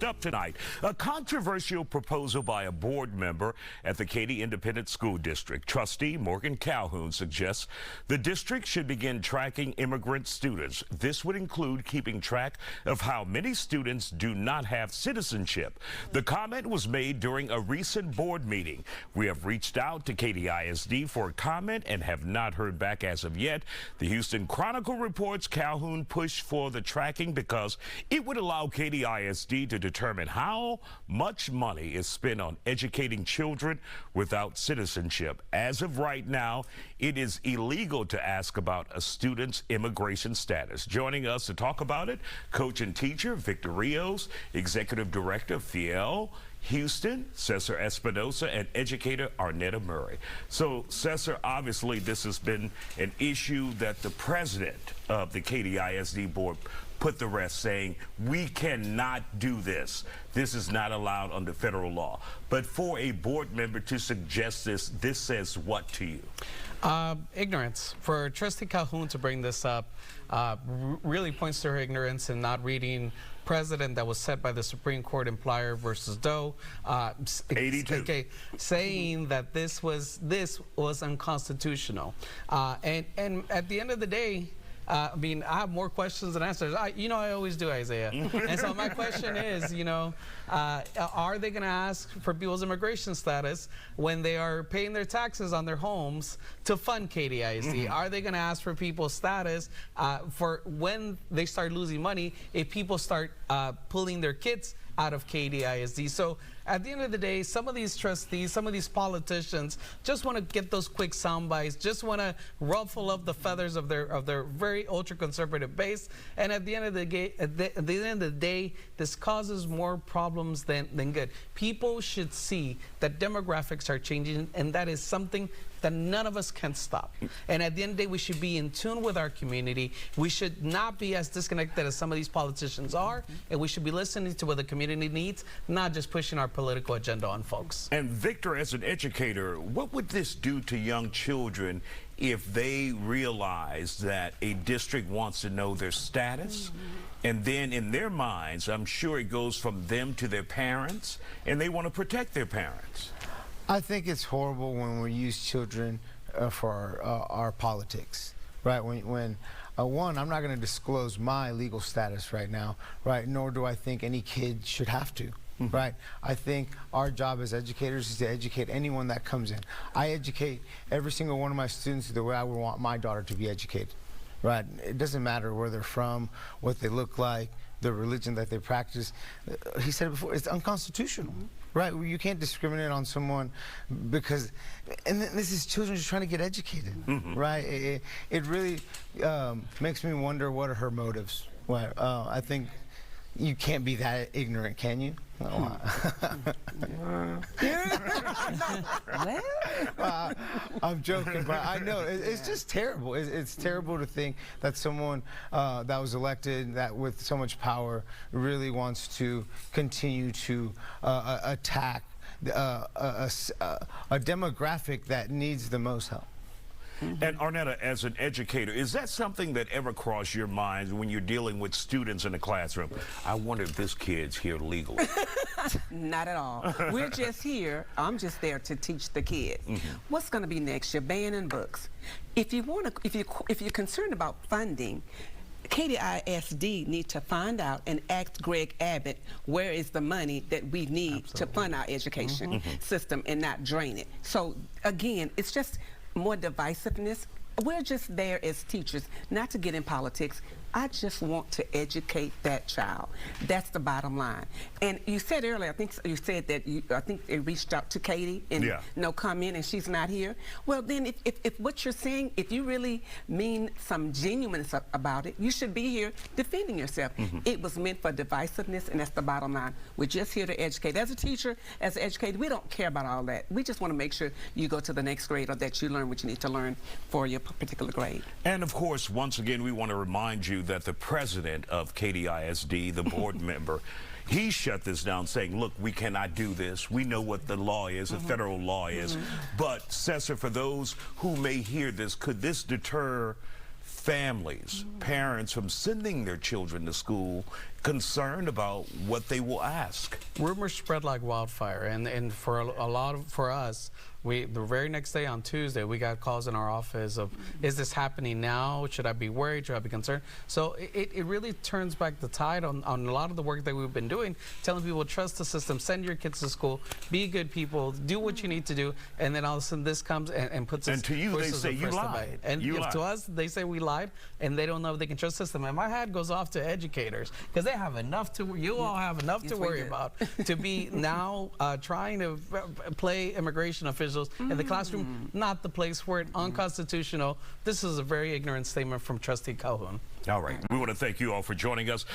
up tonight. A controversial proposal by a board member at the Katy Independent School District. Trustee Morgan Calhoun suggests the district should begin tracking immigrant students. This would include keeping track of how many students do not have citizenship. The comment was made during a recent board meeting. We have reached out to Katy ISD for a comment and have not heard back as of yet. The Houston Chronicle reports Calhoun pushed for the tracking because it would allow Katy ISD to determine how much money is spent on educating children without citizenship. As of right now, it is illegal to ask about a student's immigration status. Joining us to talk about it, coach and teacher Victor Rios, executive director Fiel Houston, Cesar Espinosa, and educator Arnetta Murray. So, Cesar, obviously this has been an issue that the president of the Katy ISD board put to rest, saying we cannot do this. This is not allowed under federal law. But for a board member to suggest this says what to you? Ignorance. For Trustee Calhoun to bring this up really points to her ignorance in not reading precedent that was set by the Supreme Court in Plyer versus Doe, 82. Okay, saying that this was unconstitutional. And at the end of the day, I mean, I have more questions than answers. I always do, Isaiah. And so my question is, are they going to ask for people's immigration status when they are paying their taxes on their homes to fund Katy ISD? Are they going to ask for people's status for when they start losing money if people start pulling their kids out of Katy ISD? So at the end of the day, some of these trustees, some of these politicians just want to get those quick sound bites, just want to ruffle up the feathers of their very ultra-conservative base. And at the end of the day, this causes more problems than good. People should see that demographics are changing, and that is something that none of us can stop. And at the end of the day, we should be in tune with our community. We should not be as disconnected as some of these politicians are, and we should be listening to what the community needs, not just pushing our political agenda on folks. And Victor, as an educator, what would this do to young children if they realize that a district wants to know their status? And then in their minds, I'm sure it goes from them to their parents, and they want to protect their parents. I think it's horrible when we use children for our politics, right? One, I'm not going to disclose my legal status right now, right? Nor do I think any kid should have to. Right. I think our job as educators is to educate anyone that comes in. I educate every single one of my students the way I would want my daughter to be educated. Right. It doesn't matter where they're from, what they look like, the religion that they practice. He said it before, it's unconstitutional. Right. You can't discriminate on someone because, and this is children just trying to get educated. Right. It really makes me wonder, what are her motives? Right. I think you can't be that ignorant, can you? I'm joking, but I know it's just terrible. It's terrible to think that someone that was elected, that with so much power, really wants to continue to attack a demographic that needs the most help. And Arnetta, as an educator, is that something that ever crossed your mind when you're dealing with students in the classroom? I wonder if this kid's here legally. Not at all. We're just here. I'm just there to teach the kids. What's going to be next? You're banning books. If you're concerned about funding, Katy ISD need to find out and ask Greg Abbott where is the money that we need to fund our education system and not drain it. So again, it's just more divisiveness. We're just there as teachers, not to get in politics. I just want to educate that child. That's the bottom line. And you said earlier, I think you said that I think they reached out to Katy and no comment, and she's not here. Well, then if what you're saying, if you really mean some genuineness about it, you should be here defending yourself. It was meant for divisiveness, and that's the bottom line. We're just here to educate. As a teacher, as an educator, we don't care about all that. We just want to make sure you go to the next grade, or that you learn what you need to learn for your particular grade. And of course, once again, we want to remind you that the president of Katy ISD, the board member, he shut this down, saying, look, we cannot do this. We know what the law is, the federal law is. But, Cesar, for those who may hear this, could this deter families, parents from sending their children to school concerned about what they will ask? Rumors spread like wildfire, and for for us, the very next day on Tuesday, we got calls in our office of, is this happening now? Should I be worried? Should I be concerned? So it really turns back the tide on a lot of the work that we've been doing, telling people trust the system, send your kids to school, be good people, do what you need to do, and then all of a sudden this comes and puts us. And to you, they say you lied. And to us, they say we lied, and they don't know if they can trust the system. And my hat goes off to educators, because they have enough to, you all have enough to worry about, to be now trying to play immigration officials in the classroom, not the place for it, unconstitutional. This is a very ignorant statement from Trustee Calhoun. All right. We want to thank you all for joining us.